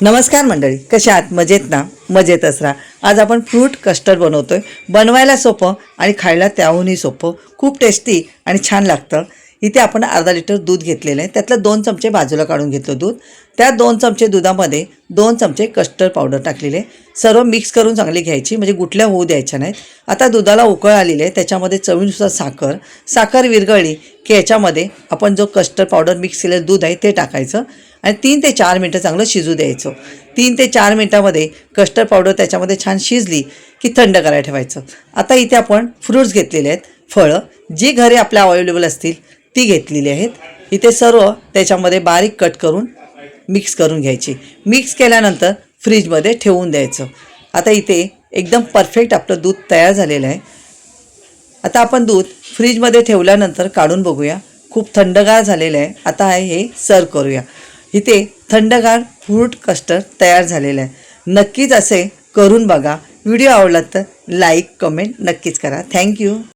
नमस्कार मंडळी, कशा आहात? मजेत ना? मजेतच राहा. आज आपण फ्रूट कस्टर्ड बनवतोय. बनवायला सोपं आणि खायला त्याहूनही सोपं, खूप टेस्टी आणि छान लागतं. इथे आपण अर्धा लिटर दूध घेतलेलं आहे. त्यातलं 2 चमचे बाजूला काढून घेतलं दूध. त्या 2 चमचे दुधामध्ये 2 चमचे कस्टर्ड पावडर टाकलेले. सर्व मिक्स करून चांगली घ्यायची, म्हणजे गुठल्या होऊ द्यायच्या नाहीत. आता दुधाला उकळ आलेली आहे. त्याच्यामध्ये चवीनुसार साखर विरघळली की याच्यामध्ये आपण जो कस्टर्ड पावडर मिक्स केलेलं दूध आहे ते टाकायचं आणि 3 ते 4 मिनटं चांगलं शिजू द्यायचं. 3 ते 4 मिनटामध्ये कस्टर्ड पावडर त्याच्यामध्ये छान शिजली की थंड करायला ठेवायचं. आता इथे आपण फ्रूट्स घेतलेले आहेत, फळं जी घरी आपल्या अवेलेबल असतील ती घेतलेली आहेत. इथे सर्व त्याच्यामध्ये बारीक कट करून मिक्स करून घ्यायची. मिक्स केल्यानंतर फ्रीजमध्ये ठेवून द्यायचं. आता इथे एकदम परफेक्ट आपलं दूध तयार झालेलं आहे. आता आपण दूध फ्रीजमध्ये ठेवल्यानंतर काढून बघूया. खूप थंडगार झालेलं आहे. आता हे सर्व करूया. इथे थंडगार फ्रूट कस्टर्ड तयार झालेलं आहे. नक्कीच असे करून बघा. व्हिडिओ आवडला तर लाईक कमेंट नक्कीच करा. थँक्यू.